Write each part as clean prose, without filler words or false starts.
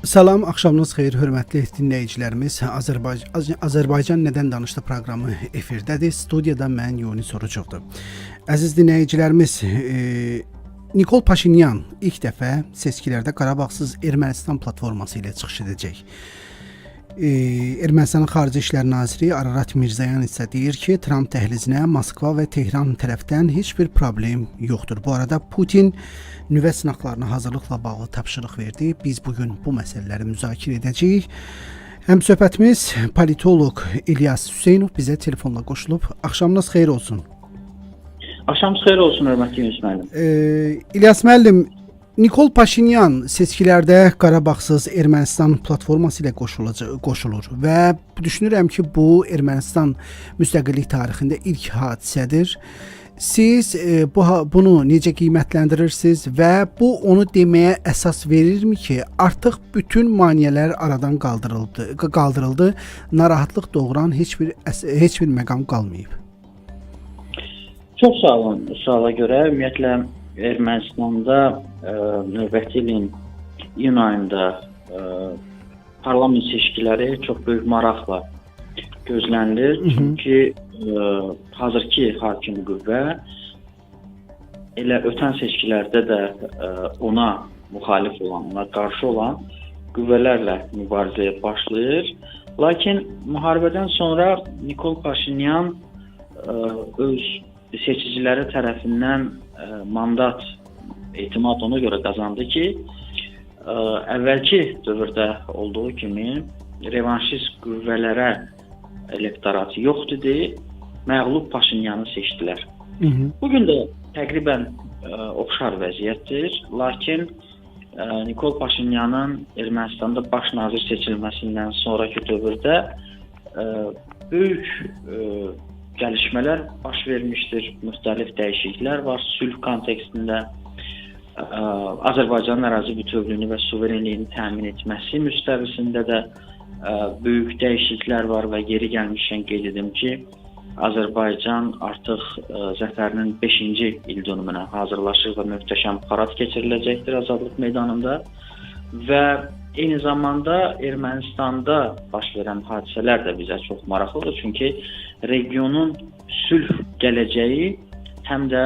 Salam, axşamınız xeyir, hörmətli dinləyicilərimiz. Azərbaycan Nədən Danışdı proqramı efirdədir. Studiyada mən Yunis Orucovdur. Əziz dinləyicilərimiz, Nikol Paşinyan ilk dəfə seçkilərdə Qarabağsız Ermənistan platforması ilə çıxış edəcək. Ermənistanın Xarici İşlər Naziri Ararat Mirzoyan isə deyir ki, Tramp dəhlizinə Moskva və Tehran tərəfdən heç bir problem yoxdur. Bu arada Putin nüvə sınaqlarına hazırlıqla bağlı tapşırıq verdi. Biz bugün bu məsələləri müzakirə edəcəyik. Həmsöhbətimiz politoloq İlyas Hüseynov bizə telefonla qoşulub. Axşamınız xeyir olsun. Axşamınız xeyir olsun, hörmətli Yunus müəllim. İlyas müəllim, Nikol Paşinyan seçkilərdə Qarabağsız Ermənistan platforması ilə qoşulur və düşünürəm ki, bu Ermənistan müstəqillik tarixində ilk hadisədir. Siz bunu necə qiymətləndirirsiniz və bu onu deməyə əsas verirmi ki, artıq bütün maneələr aradan qaldırıldı, narahatlıq doğuran heç bir məqam qalmayıb? Çox sağ olun suala görə. Ümumiyyətlə Ermənistanda növbəti ilin iyun ayında parlament seçkiləri çox böyük maraqla gözlənilir. Çünki hazırki hakim qüvvə elə ötən seçkilərdə də ona müxalif olan, ona qarşı olan qüvvələrlə mübarizəyə başlayır. Lakin müharibədən sonra Nikol Paşinyan öz seçiciləri tərəfindən mandat, etimad ona görə qazandı ki, əvvəlki dövrdə olduğu kimi revanşist qüvvələrə elektoratı yoxdur deyib, məğlub Paşinyanı seçdilər. Bugün də təqribən oxşar vəziyyətdir. Lakin Nikol Paşinyanın Ermənistanda baş nazir seçilməsindən sonraki dövrdə böyük gəlişmələr baş vermişdir. Müxtəlif dəyişikliklər var. Sülh kontekstində Azərbaycanın ərazi bütövlüyünü və suverenliyini təmin etməsi müstəvisində də böyük dəyişikliklər var və yeri gəlmişkən qeyd edim ki, Azərbaycan artıq zəfərinin 5-ci ildönümünə hazırlaşır və möhtəşəm parad keçiriləcəkdir Azadlıq meydanında və eyni zamanda Ermənistanda baş verən hadisələr də bizə çox maraqlıdır. Çünki regionun sülh gələcəyi həm də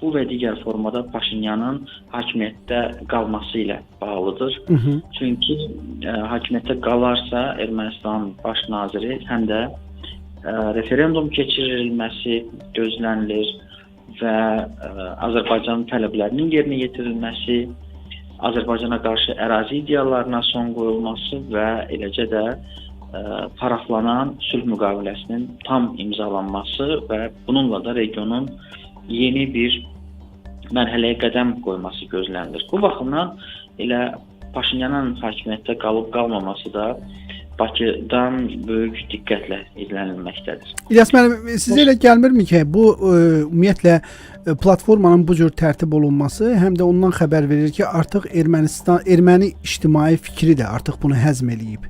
bu və digər formada Paşinyanın hakimiyyətdə qalması ilə bağlıdır. Çünki hakimiyyətdə qalarsa Ermənistan baş naziri həm də referendum keçirilməsi gözlənilir və Azərbaycanın tələblərinin yerinə yetirilməsi, Azərbaycana qarşı ərazi iddialarına son qoyulması və eləcə də paraflanan sülh müqaviləsinin tam imzalanması və bununla da regionun yeni bir mərhələyə qədəm qoyması gözlənilir. Bu baxımdan elə Paşinyanın hakimiyyətdə qalıb-qalmaması da Bakıdan böyük diqqətlə izlənilməkdədir. İlyas müəllim, sizə elə gəlmirmi ki, bu ümumiyyətlə platformanın bu cür tərtib olunması həm də ondan xəbər verir ki, artıq erməni ictimai fikri də artıq bunu həzm eləyib?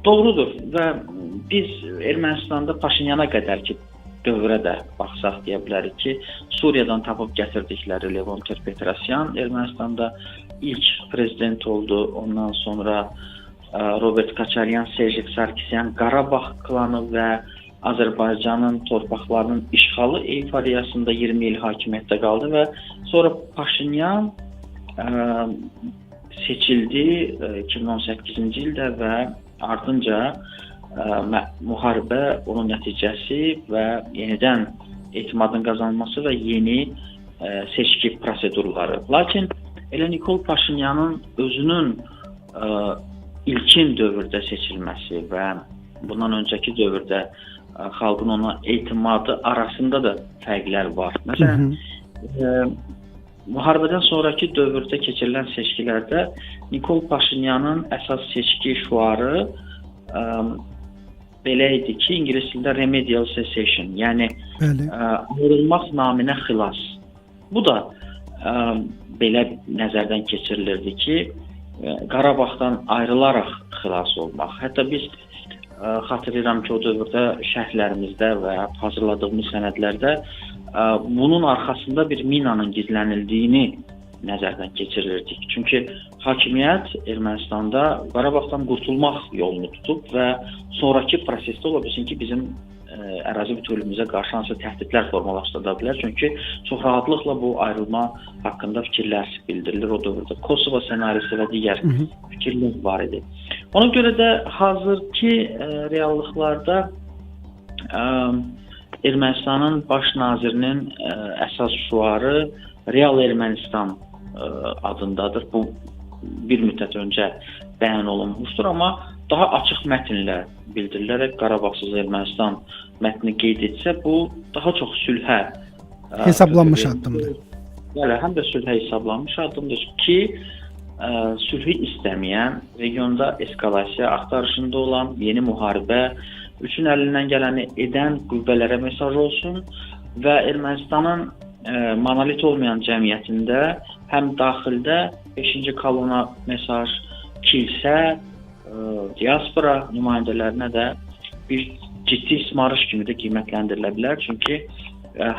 Doğrudur və biz Ermənistanda Paşinyana qədər ki, dövrə də baxsaq deyə bilərik ki, Suriyadan tapıb gətirdikləri Levon Ter-Petrosyan Ermənistanda ilk prezident oldu. Ondan sonra Robert Koçaryan, Serjik Sarkisyan, Qarabağ klanı və Azərbaycanın torpaqlarının işğalı eyfariyasında 20 il hakimiyyətdə qaldı və sonra Paşinyan seçildi 2018-ci ildə və ardınca müharibə onun nəticəsi və yenidən etimadın qazanılması və yeni seçki prosedurları. Lakin elə Nikol Paşinyanın özünün ilkin dövrdə seçilməsi və bundan öncəki dövrdə xalqın ona etimadı arasında da fərqlər var. Məsələn, müharibədən sonraki dövrdə keçirilən seçkilərdə Nikol Paşinyanın əsas seçki şüarı belə idi ki, ingilis dilində remedial cessation, yəni ayrılmaq naminə xilas. Bu da belə nəzərdən keçirilirdi ki, Qarabağdan ayrılaraq xilas olmaq. Hətta biz xatırlayıram ki, o dövrdə şərhlərimizdə və hazırladığımız sənədlərdə bunun arxasında bir minanın gizlənildiyini nəzərdən keçirirdik. Çünki hakimiyyət Ermənistanda Qarabağdan qurtulmaq yolunu tutub və sonrakı prosesdə ola bilsin ki, bizim ərazi bütövlüyümüzə qarşı hansı təhdidlər formalaşdırıla bilər. Çünki çox rahatlıqla bu ayrılma haqqında fikirlər bildirilir. O dövrdə Kosovo ssenarisi və digər fikirlər var idi. Ona görə də hazırki reallıqlarda Ermənistanın baş nazirinin əsas şüarı Real Ermənistan adındadır. Bu bir müddət öncə bəyan olunmuşdur, amma daha açıq mətnlə bildirilərək Qarabağsız Ermənistan mətni qeyd etsə, bu daha çox sülhə hesablanmış addımdır. Bəli, həm də sülhə hesablanmış addımdır ki, sülhü istəməyən, regionda eskalasiya axtarışında olan, yeni müharibə üçün əlindən gələni edən qüvvələrə mesaj olsun və Ermənistanın monolit olmayan cəmiyyətində həm daxildə 5-ci kolona mesaj, kilsə, diaspora nümayəndələrinə də bir ciddi ismarış kimi də qiymətləndirilə bilər. Çünki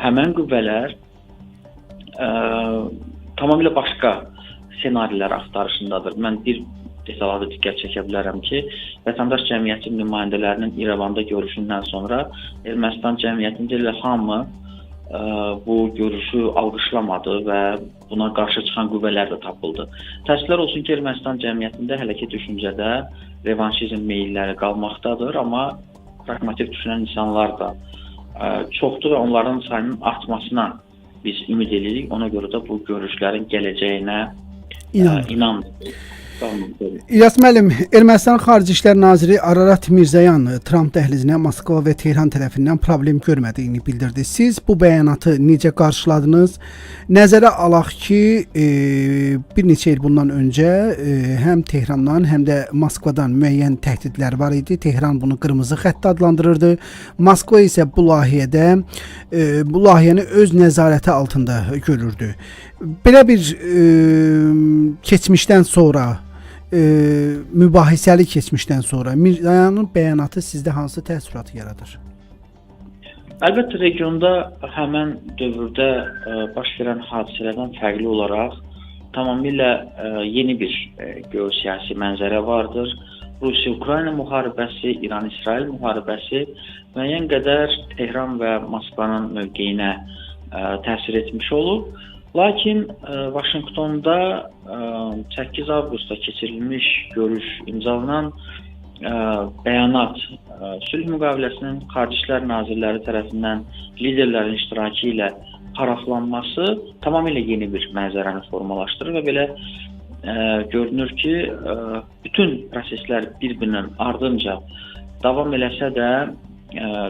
həmən qüvvələr tamamilə başqa ssenarilər axtarışındadır. Mən bir detala da diqqət çəkə bilərəm ki, vətəndaş cəmiyyətinin nümayəndələrinin İrəvanda görüşündən sonra Ermənistan cəmiyyətində elə hamı bu görüşü alqışlamadı və buna qarşı çıxan qüvvələr də tapıldı. Təəssüflər olsun ki, Ermənistan cəmiyyətində hələ ki düşüncədə revanşizm meyilləri qalmaqdadır, amma pragmatik düşünən insanlar da çoxdur və onların sayının artmasına biz ümid edirik. Ona görə də bu görüşlərin gələcəyinə inanırıq. İlyas müəllim, Ermənistan Xarici İşlər Naziri Ararat Mirzoyan Tramp dəhlizinə Moskva və Tehran tərəfindən problem görmədiyini bildirdi. Siz bu bəyanatı necə qarşıladınız? Nəzərə alaq ki, bir neçə il bundan öncə həm Tehrandan, həm də Moskvadan müəyyən təhdidlər var idi. Tehran bunu qırmızı xətt adlandırırdı. Moskva isə bu layihəni öz nəzarəti altında görürdü. Belə bir keçmişdən sonra, mübahisəli keçmişdən sonra Mirzoyanın bəyanatı sizdə hansı təəssüratı yaradır? Əlbəttə, regionda həmən dövrdə baş verən hadisələrdən fərqli olaraq tamamilə yeni bir geosiyasi mənzərə vardır. Rusiya-Ukrayna müharibəsi, İran-İsrail müharibəsi müəyyən qədər Tehran və Moskvanın mövqeyinə təsir etmiş olub. Lakin Vaşinqtonda 8 avqustda keçirilmiş görüş imzalanan bəyanat sülh müqaviləsinin Xarici İşlər Nazirləri tərəfindən liderlərin iştirakı ilə paraflanması tamamilə yeni bir mənzərəni formalaşdırır və belə görünür ki, bütün proseslər bir-birinin ardınca davam eləsə də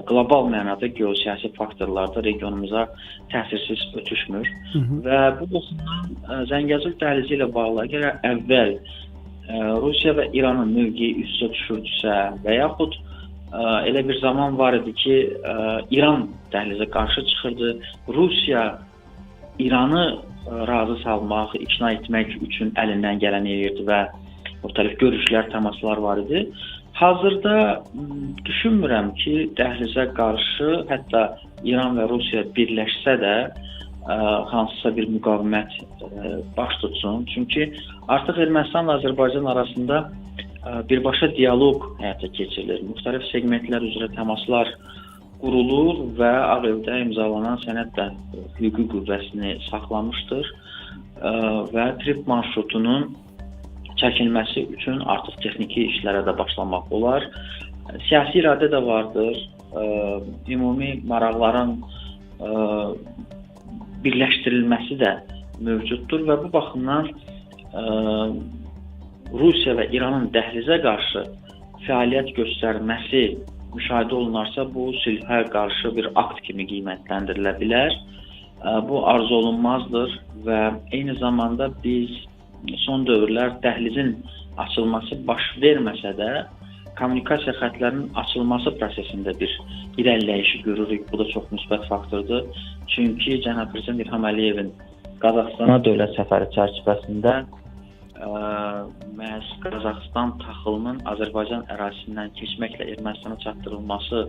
qlobal mənada geosiyasi faktorlarda regionumuza təsirsiz ötüşmür. Və bu baxımdan Zəngəzur dəhlizi ilə bağlı əgər əvvəl Rusiya və İranın mövqeyi üstə düşürdüsə və yaxud elə bir zaman var idi ki, İran dəhlizə qarşı çıxırdı, Rusiya İranı razı salmaq, ikna etmək üçün əlindən gələni edirdi və müxtəlif görüşlər, təmaslar var idi. Hazırda düşünmürəm ki, dəhlizə qarşı hətta İran və Rusiya birləşsə də hansısa bir müqavimət baş tutsun. Çünki artıq Ermənistanla Azərbaycan arasında birbaşa dialoq həyata keçirilir. Müxtəlif segmentlər üzrə təmaslar qurulur və Ağ Evdə imzalanan sənəd də hüquqi qüvvəsini saxlamışdır və trip marşrutunun çəkilməsi üçün artıq texniki işlərə də başlamaq olar. Siyasi iradə də vardır. Ümumi maraqların birləşdirilməsi də mövcuddur və bu baxımdan Rusiya və İranın dəhlizə qarşı fəaliyyət göstərməsi müşahidə olunarsa, bu sülhə qarşı bir akt kimi qiymətləndirilə bilər. Bu arzu olunmazdır və eyni zamanda biz son dövrlər dəhlizin açılması baş verməsə də kommunikasiya xəttlərinin açılması prosesində bir irəliləyişi görürük. Bu da çox müsbət faktordur. Çünki cənab prezident İlham Əliyevin Qazaxstana dövlət səfəri çərçivəsində məhz Qazaxstan taxılının Azərbaycan ərazisindən keçməklə Ermənistana çatdırılması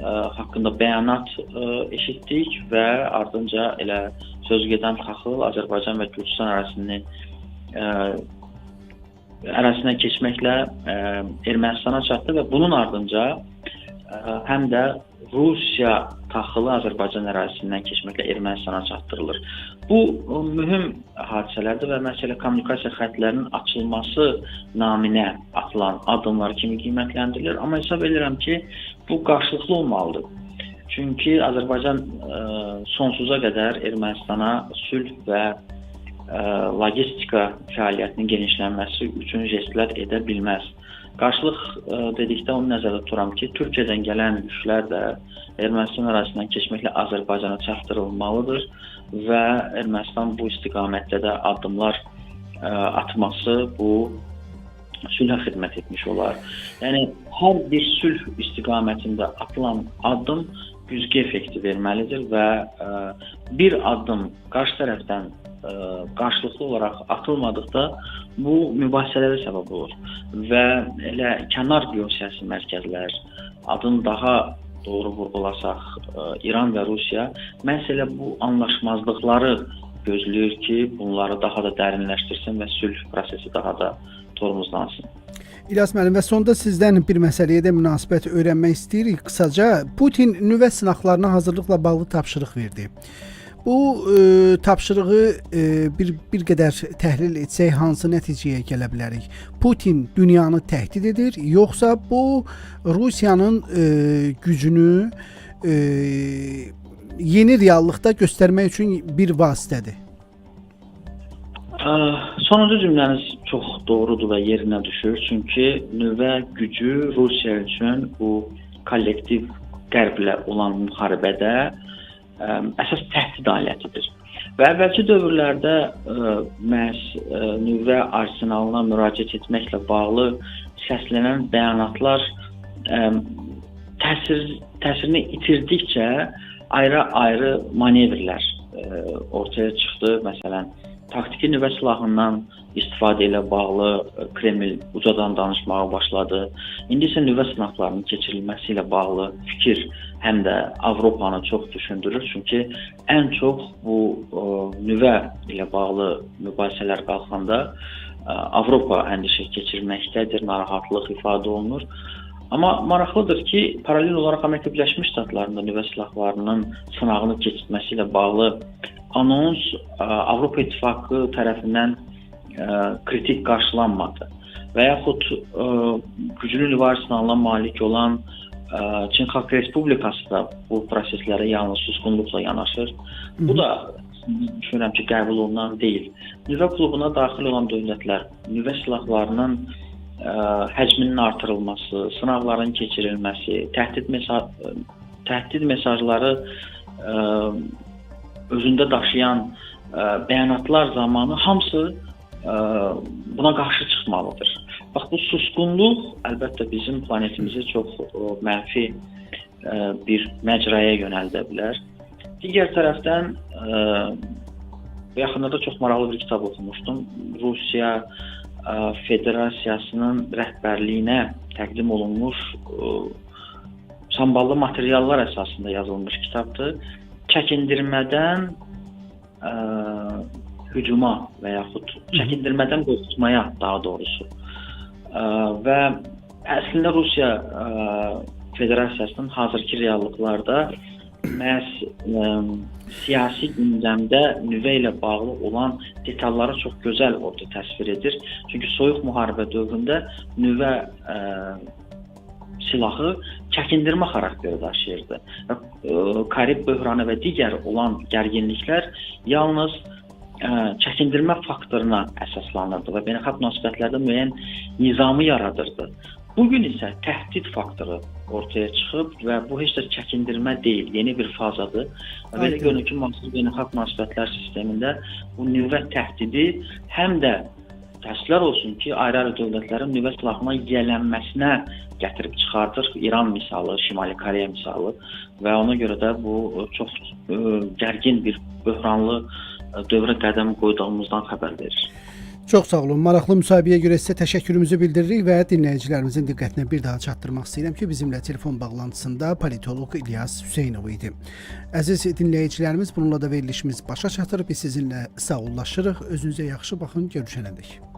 haqqında bəyanat eşitdik və ardınca elə sözügedən taxıl Azərbaycan və Gürcüstan ərazisindən keçməklə Ermənistana çatdı və bunun ardınca həm də Rusiya taxılı Azərbaycan ərazisindən keçməklə Ermənistana çatdırılır. Bu mühüm hadisələrdir və məsələ kommunikasiya xəttlərinin açılması naminə atılan addımlar kimi qiymətləndirilir. Amma hesab edirəm ki, bu qarşılıqlı olmalıdır. Çünki Azərbaycan sonsuza qədər Ermənistana sülh və logistika fəaliyyətinin genişlənməsi üçün jestlər edə bilməz. Qarşılıq dedikdə onu nəzərdə tuturam ki, Türkiyədən gələn yüklər də Ermənistan ərazisindən keçməklə Azərbaycana çatdırılmalıdır və Ermənistan bu istiqamətdə də addımlar atması bu sülhə xidmət etmiş olar. Yəni, hər bir sülh istiqamətində atılan addım güzgü effekti verməlidir və bir addım qarşı tərəfdən qarşılıqlı olaraq atılmadıqda bu mübahisələrə səbəb olur və elə kənar geosiyasi mərkəzlər, adını daha doğru vurğulasaq, İran və Rusiya məhz elə bu anlaşmazlıqları gözləyir ki, bunları daha da dərinləşdirsin və sülh prosesi daha da tormozlansın. İlyas müəllim, və sonda sizdən bir məsələyə də münasibət öyrənmək istəyirik. Qısaca, Putin nüvə sınaqlarına hazırlıqla bağlı tapşırıq verdi. Bu tapşırığı bir qədər təhlil etsək hansı nəticəyə gələ bilərik? Putin dünyanı təhdid edir, yoxsa bu Rusiyanın gücünü yeni reallıqda göstərmək üçün bir vasitədir? Sonuncu cümləniz çox doğrudur və yerinə düşür. Çünki nüvə gücü Rusiya üçün bu kollektiv qərblə olan müharibədə əsas təhdid alətidir. Və əvvəlki dövrlərdə məhz nüvə arsenalına müraciət etməklə bağlı səslənən bəyanatlar təsirini itirdikcə ayrı-ayrı manevrlər ortaya çıxdı. Məsələn, taktiki nüvə silahından istifadə ilə bağlı Kreml ucadan danışmağa başladı. İndi isə nüvə sınaqlarının keçirilməsi ilə bağlı fikir həm də Avropanı çox düşündürür. Çünki ən çox bu nüvə ilə bağlı mübahisələr qalxanda Avropa əndişə keçirməkdədir, narahatlıq ifadə olunur. Amma maraqlıdır ki, paralel olaraq Amerika Birləşmiş Ştatlarında nüvə silahlarının sınağını keçirməsi ilə bağlı anons Avropa İttifaqı tərəfindən kritik qarşılanmadı. Və yaxud güclü nüvə arsenalına malik olan Çin Xalq Respublikası da bu proseslərə yalnız susqunluqla yanaşır. Bu da düşünürəm ki, qəbul olunan deyil. Nüvə klubuna daxil olan dövlətlər nüvə silahlarının həcminin artırılması, sınaqların keçirilməsi, təhdid mesajları özündə daşıyan bəyanatlar zamanı hamısı buna qarşı çıxmalıdır. Bax, bu susqunluq əlbəttə bizim planetimizi çox mənfi bir məcraya yönəldə bilər. Digər tərəfdən yaxınlarda çox maraqlı bir kitab oxumuşdum. Rusiya Federasiyasının rəhbərliyinə təqdim olunmuş samballı materiallar əsasında yazılmış kitabdır. Çəkindirmədən hücuma və yaxud çəkindirmədən qorxutmaya daha doğrusu. Və əslində Rusiya Federasiyasının hazırki reallıqlarda məhz siyasi gündəmdə nüvə ilə bağlı olan detalları çox gözəl orada təsvir edir. Çünki soyuq müharibə dövründə nüvə silahı çəkindirmə xarakteri daşıyırdı. Karib böhranı və digər olan gərginliklər yalnız çəkindirmə faktoruna əsaslanırdı və beynəlxalq münasibətlərdə müəyyən nizamı yaradırdı. Bugün isə təhdid faktoru ortaya çıxıb və bu heç də çəkindirmə deyil, yeni bir fazadır. Belə görünür ki, beynəlxalq münasibətlər sistemində bu nüvə təhdidi həm də təəssüflər olsun ki, ayrı-ayrı dövlətlərin nüvə silahına yiyələnməsinə gətirib çıxardır. İran misalı, Şimali Koreya misalı və ona görə də bu çox gərgin bir böhranlı dövrə qədəm qoyduğumuzdan xəbər verir. Çox sağ olun. Maraqlı müsahibəyə görə sizə təşəkkürümüzü bildiririk və dinləyicilərimizin diqqətinə bir daha çatdırmaq istəyirəm ki, bizimlə telefon bağlantısında politoloq İlyas Hüseynov idi. Əziz dinləyicilərimiz, bununla da verilişimiz başa çatır. Biz sizinlə sağollaşırıq. Özünüzə yaxşı baxın. Görüşənədək.